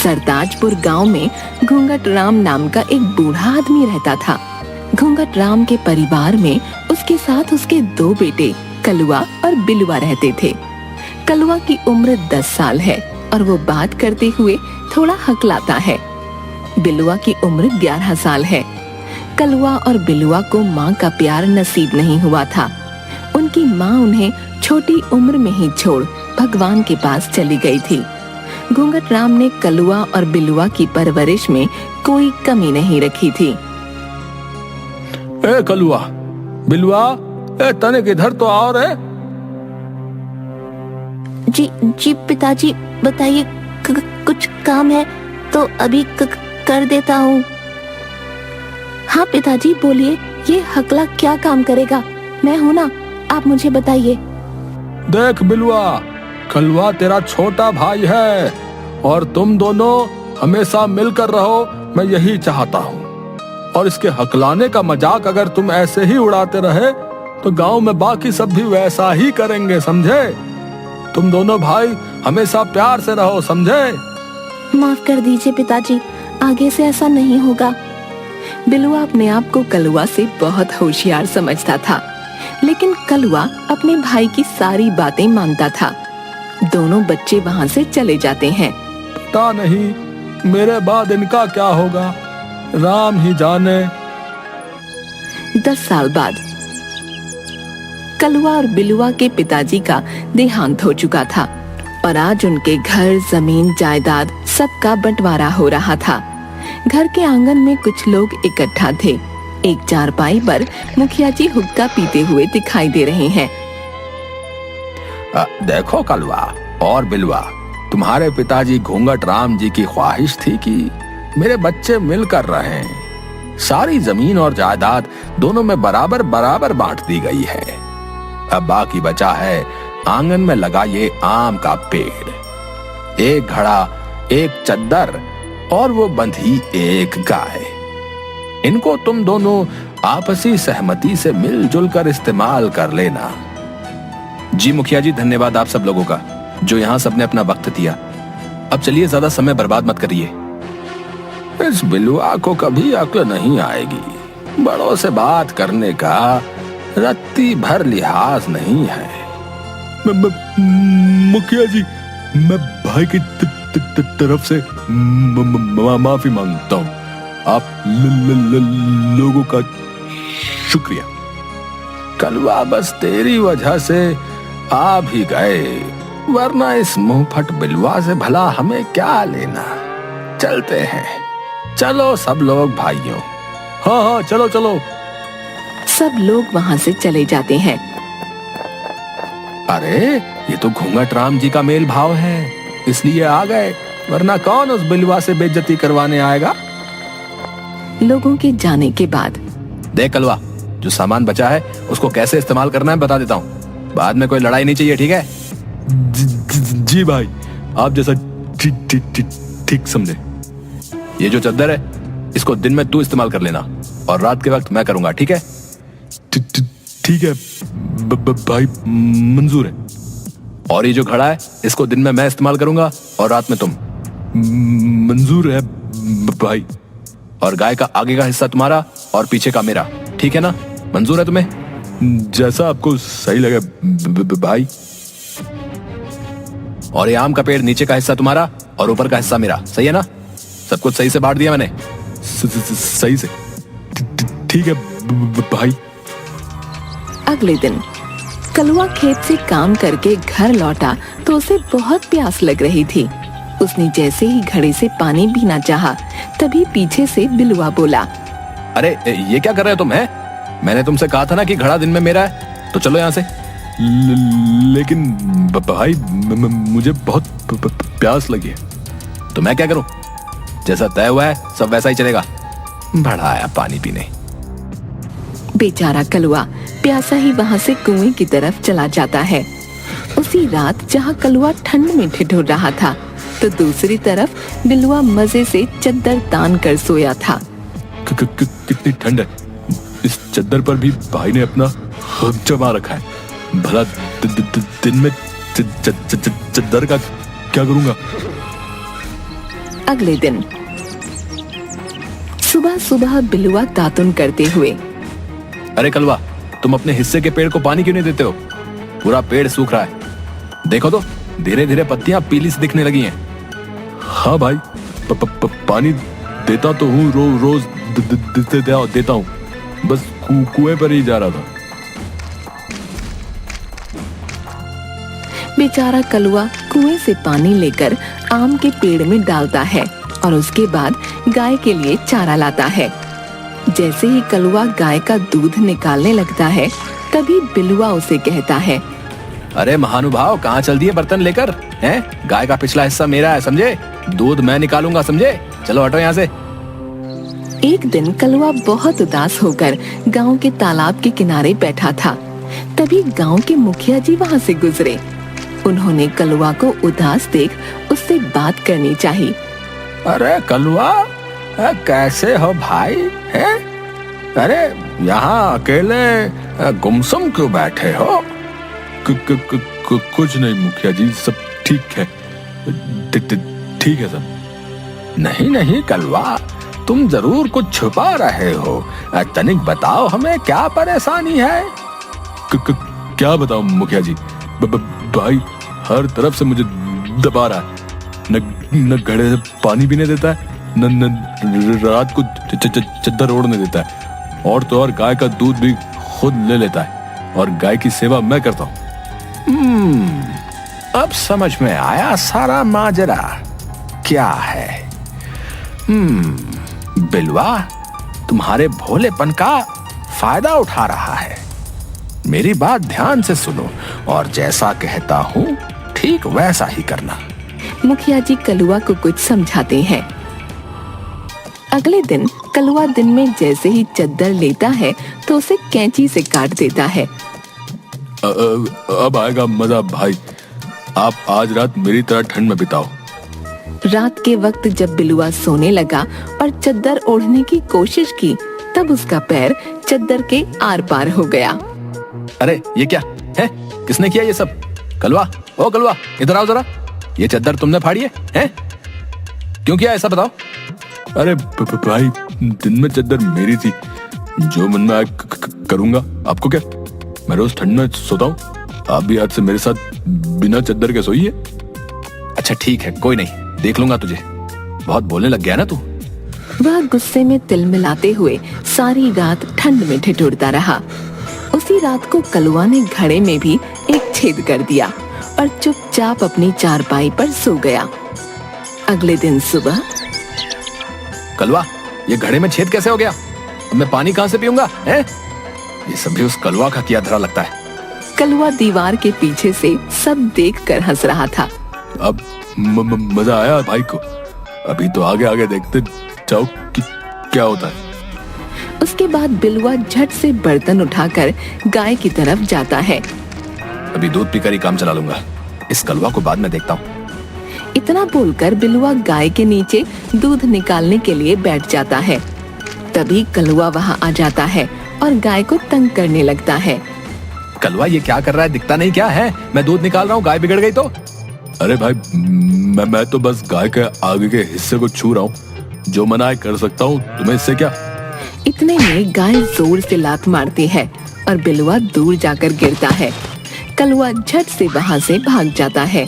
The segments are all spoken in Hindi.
सरताजपुर गांव में घूंघट राम नाम का एक बूढ़ा आदमी रहता था। घूंघट राम के परिवार में उसके साथ उसके 2 बेटे कलुआ और बिलुआ रहते थे। कलुआ की उम्र 10 साल है और वो बात करते हुए थोड़ा हकलाता है। बिलुआ की उम्र 11 साल है। कलुआ और बिलुआ को माँ का प्यार नसीब नहीं हुआ था। उनकी माँ उन्हें छोटी उम्र में ही छोड़ भगवान के पास चली गई थी। घूंघट राम ने कलुआ और बिलुआ की परवरिश में कोई कमी नहीं रखी थी। ए कलुआ, बिलुआ, तने किधर तो आओ रे। जी पिताजी, बताइए, कुछ काम है तो अभी कर देता हूँ। हाँ पिताजी बोलिए, ये हकला क्या काम करेगा? मैं हूँ ना, आप मुझे बताइए। देख बिलुआ, कलुआ तेरा छोटा भाई है और तुम दोनों हमेशा मिलकर रहो, मैं यही चाहता हूँ। और इसके हकलाने का मजाक अगर तुम ऐसे ही उड़ाते रहे तो गांव में बाकी सब भी वैसा ही करेंगे, समझे? तुम दोनों भाई हमेशा प्यार से रहो, समझे? माफ कर दीजिए पिताजी, आगे से ऐसा नहीं होगा। बिलुआ अपने आप को कलुआ से बहुत होशियार समझता था, लेकिन कलुआ अपने भाई की सारी बातें मानता था। दोनों बच्चे वहाँ से चले जाते हैं। पता नहीं मेरे बाद इनका क्या होगा, राम ही जाने। 10 साल बाद कलुआ और बिलुआ के पिताजी का देहांत हो चुका था और आज उनके घर, जमीन, जायदाद सबका बंटवारा हो रहा था। घर के आंगन में कुछ लोग इकट्ठा थे। एक चारपाई पर मुखिया जी हुक्का पीते हुए दिखाई दे रहे हैं। देखो कलुआ और बिलुआ, तुम्हारे पिताजी घूंघट राम जी की ख्वाहिश थी कि मेरे बच्चे मिलकर रहें। सारी जमीन और जायदाद दोनों में बराबर बराबर बांट दी गई है। अब बाकी बचा है आंगन में लगा ये आम का पेड़, एक घड़ा, एक चद्दर और वो बंधी एक गाय। इनको तुम दोनों आपसी सहमति से मिलजुल कर इस्तेमाल कर लेना। जी मुखिया जी, धन्यवाद आप सब लोगों का जो यहाँ सबने अपना वक्त दिया। अब चलिए, ज्यादा समय बर्बाद मत करिए। इस बिलुआ को कभी अक्ल नहीं आएगी। बड़ों से बात करने का रत्ती भर लिहाज नहीं है। मुखिया जी, मैं भाई की तरफ से माफी मांगता हूँ। आप लोगों का शुक्रिया। कलुआ, बस तेरी वजह से आ भी गए, वरना इस मुंहफट बिलुआ से भला हमें क्या लेना। चलते हैं, चलो सब लोग भाइयों। हाँ हाँ, चलो चलो। सब लोग वहाँ से चले जाते हैं। अरे ये तो घूंघट राम जी का मेल भाव है, इसलिए आ गए, वरना कौन उस बिलुआ से बेइज्जती करवाने आएगा। लोगों के जाने के बाद देख कलुआ, जो सामान बचा है उसको कैसे इस्तेमाल करना है बता देता हूँ। बाद में कोई लड़ाई नहीं चाहिए, ठीक है? जी भाई, आप जैसा ठीक समझे। ये जो चद्दर है इसको दिन में तू इस्तेमाल कर लेना और रात के वक्त मैं करूंगा, ठीक है? ठीक है भाई, मंजूर है। और ये जो घड़ा है इसको दिन में मैं इस्तेमाल करूंगा और रात में तुम। मंजूर है भाई। और गाय का आगे का हिस्सा तुम्हारा और पीछे का मेरा, ठीक है ना? मंजूर है तुम्हें? जैसा आपको सही लगे भाई। और ये आम का पेड़, नीचे का हिस्सा तुम्हारा और ऊपर का हिस्सा मेरा, सही है ना? सब कुछ सही से बांट दिया मैंने? सही से। ठीक है भाई। अगले दिन कलुआ खेत से काम करके घर लौटा तो उसे बहुत प्यास लग रही थी। उसने जैसे ही घड़े से पानी पीना चाहा, तभी पीछे से बिलुआ बोला, अरे ये क्या कर रहे हो तुम? है, मैंने तुमसे कहा था ना कि घड़ा दिन में मेरा है, तो चलो यहाँ से। लेकिन भाई, मुझे बहुत प्यास लगी है। तो मैं क्या करूं? जैसा तय हुआ है सब वैसा ही चलेगा। बड़ा आया पानी पीने। बेचारा कलुआ प्यासा ही वहाँ से कुएं की तरफ चला जाता है। उसी रात जहाँ कलुआ ठंड में ठिठुर रहा था, तो दूसरी तरफ बिलुआ मजे से चद्दर तान कर सोया था। कितनी ठंड है, इस चद्दर पर भी भाई ने अपना हक जमा रखा है। भला दिन में चद्दर का क्या करूंगा? अगले दिन सुबह सुबह बिलुआ दातुन करते हुए, अरे कलवा, तुम अपने हिस्से के पेड़ को पानी क्यों नहीं देते हो? पूरा पेड़ सूख रहा है। देखो तो धीरे धीरे पत्तियां पीली सी दिखने लगी हैं। हाँ भाई, पानी देता तो हूँ, रोज देता हूँ, बस कुएं पर ही जा रहा था। बेचारा कलुआ कुएं से पानी लेकर आम के पेड़ में डालता है और उसके बाद गाय के लिए चारा लाता है। जैसे ही कलुआ गाय का दूध निकालने लगता है, तभी बिलुआ उसे कहता है, अरे महानुभाव, कहाँ चल दिए बर्तन लेकर? हैं? गाय का पिछला हिस्सा मेरा है, समझे? दूध मैं निकालूंगा, समझे? चलो हटो यहाँ से। एक दिन कलुआ बहुत उदास होकर गांव के तालाब के किनारे बैठा था। तभी गांव के मुखिया जी वहां से गुजरे। उन्होंने कलुआ को उदास देख उससे बात करनी चाहिए। अरे कलुआ, कैसे हो भाई? हैं? अरे यहाँ अकेले गुमसुम क्यों बैठे हो? कुछ नहीं मुखिया जी, सब ठीक है। ठीक है सब। नहीं नहीं कलुआ, तुम जरूर कुछ छुपा रहे हो। तनिक बताओ हमें, क्या परेशानी है? क्या बताऊं मुखिया जी, भाई हर तरफ से मुझे दबा रहा है। न घड़े से पानी पीने देता है, न रात को चद्दर ओढ़ने देता है, और तो और गाय का दूध भी खुद ले लेता है, और गाय की सेवा मैं करता हूँ। अब समझ में आया सारा माजरा क्या है। बिलवा तुम्हारे भोलेपन का फायदा उठा रहा है। मेरी बात ध्यान से सुनो और जैसा कहता हूँ ठीक वैसा ही करना। मुखिया जी कलुआ को कुछ समझाते हैं। अगले दिन कलुआ दिन में जैसे ही चद्दर लेता है तो उसे कैंची से काट देता है। अब आएगा मजा भाई, आप आज रात मेरी तरह ठंड में बिताओ। रात के वक्त जब बिलुआ सोने लगा और चद्दर ओढ़ने की कोशिश की, तब उसका पैर चद्दर के आर पार हो गया। अरे ये क्या है? किसने किया ये सब? कलवा, ओ कलवा, इधर आओ जरा। ये चद्दर तुमने फाड़ी है? क्यों किया ऐसा, बताओ? अरे भाई, दिन में चद्दर मेरी थी, जो मन में आए करूंगा। आपको क्या, मैं रोज ठंड में सोता हूँ, आप भी आज से मेरे साथ बिना चद्दर के सोइए। अच्छा ठीक है, कोई नहीं, देख लूंगा तुझे। बहुत बोलने लग गया ना तू। वह गुस्से में तिलमिलाते हुए सारी रात ठंड में ठिठुरता रहा। उसी रात को कलुआ ने घड़े में भी एक छेद कर दिया और चुपचाप अपनी चारपाई पर सो गया। अगले दिन सुबह, कलवा, ये घड़े में छेद कैसे हो गया? अब मैं पानी कहाँ से पीऊंगा? हैं? ये सब भी उस कलवा का किया धरा लगता है। कलुआ दीवार के पीछे से सब देखकर हंस रहा था। अब मजा आया भाई को। अभी तो आगे आगे देखते जाओ कि क्या होता है। उसके बाद बिलुआ झट से बर्तन उठाकर गाय की तरफ जाता है। अभी दूध पीकर ही काम चला लूंगा, इस कलवा को बाद में देखता हूँ। इतना बोलकर बिलुआ गाय के नीचे दूध निकालने के लिए बैठ जाता है। तभी कलुआ वहाँ आ जाता है और गाय को तंग करने लगता है। कलवा, ये क्या कर रहा है? दिखता नहीं क्या है? मैं दूध निकाल रहा हूँ, गाय बिगड़ गई तो? अरे भाई, मैं तो बस गाय के आगे के हिस्से को छू रहा हूँ, जो मना है कर सकता हूँ, तुम्हें इससे क्या? इतने में गाय जोर से लात मारती है और बिलुआ दूर जाकर गिरता है। कलुआ झट से वहाँ से भाग जाता है।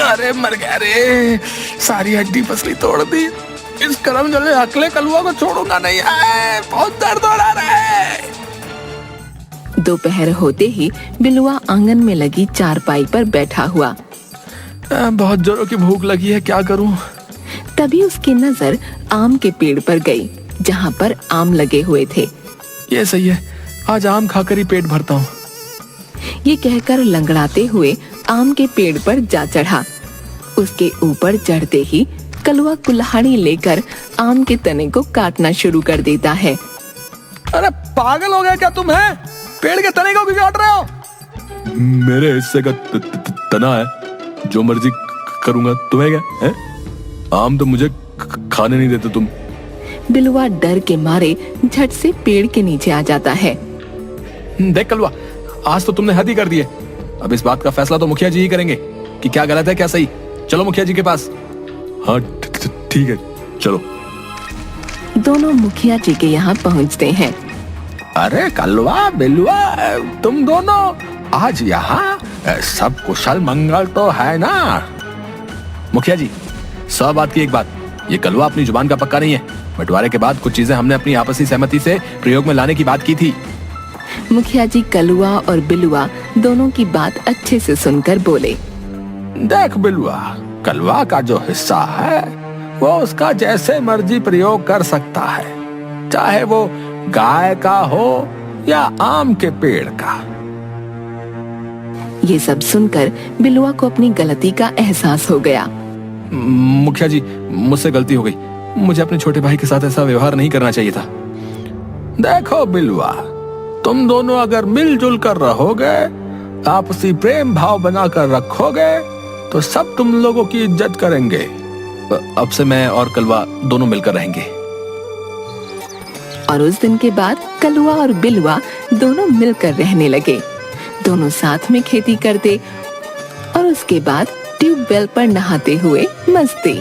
अरे मर गया रे, सारी हड्डी पसली तोड़ दी। इस करम जले हकले कलुआ को छोड़ूंगा नहीं। बहुत दर्द हो रहा है। दोपहर होते ही बिलुआ आंगन में लगी चारपाई पर बैठा हुआ। बहुत जोरों की भूख लगी है, क्या करूं? तभी उसकी नजर आम के पेड़ पर गई, जहाँ पर आम लगे हुए थे। ये सही है, आज आम खाकर ही पेट भरता हूँ। ये कहकर लंगड़ाते हुए आम के पेड़ पर जा चढ़ा। उसके ऊपर चढ़ते ही कलुआ कुल्हाड़ी लेकर आम के तने को काटना शुरू कर देता है। अरे पागल हो गया क्या तुम? है पेड़ के तने को क्यों काट रहे हो? मेरे हिस्से का तना है, जो मर्जी करूंगा, तुम्हें क्या है? आम तो मुझे खाने नहीं देते तुम। बिलुआ डर के मारे झट से पेड़ के नीचे आ जाता है। देख कलवा, आज तो तुमने हद ही कर दी है। अब इस बात का फैसला तो मुखिया जी ही करेंगे कि क्या गलत है क्या सही। चलो मुखिया जी के पास। हाँ ठीक है, चलो। दोनों मुखिया जी के यहाँ पहुँचते हैं। अरे कलवा बिलवा, तुम दोनों आज यहाँ, सब कुशल मंगल तो है ना? मुखिया जी, 100 बात की एक बात, ये कलवा अपनी जुबान का पक्का नहीं है। बंटवारे के बाद कुछ चीजें हमने अपनी आपसी सहमति से प्रयोग में लाने की बात की थी। मुखिया जी कलुआ और बिलुआ दोनों की बात अच्छे से सुनकर बोले। देख बिलवा, कलवा का जो हिस्सा है वो उसका जैसे मर्जी प्रयोग कर सकता है, चाहे वो गाय का हो या आम के पेड़ का। ये सब सुनकर बिलुआ को अपनी गलती का एहसास हो गया। मुखिया जी, मुझसे गलती हो गई। मुझे अपने छोटे भाई के साथ ऐसा व्यवहार नहीं करना चाहिए था। देखो बिलवा, तुम दोनों अगर मिलजुल कर रहोगे, आपसी प्रेम भाव बनाकर रखोगे, तो सब तुम लोगों की इज्जत करेंगे। अब से मैं और कलवा दोनों मिलकर रहेंगे। और उस दिन के बाद कलुआ और बिलुआ दोनों मिलकर रहने लगे। दोनों साथ में खेती करते और उसके बाद ट्यूबवेल पर नहाते हुए मस्ती।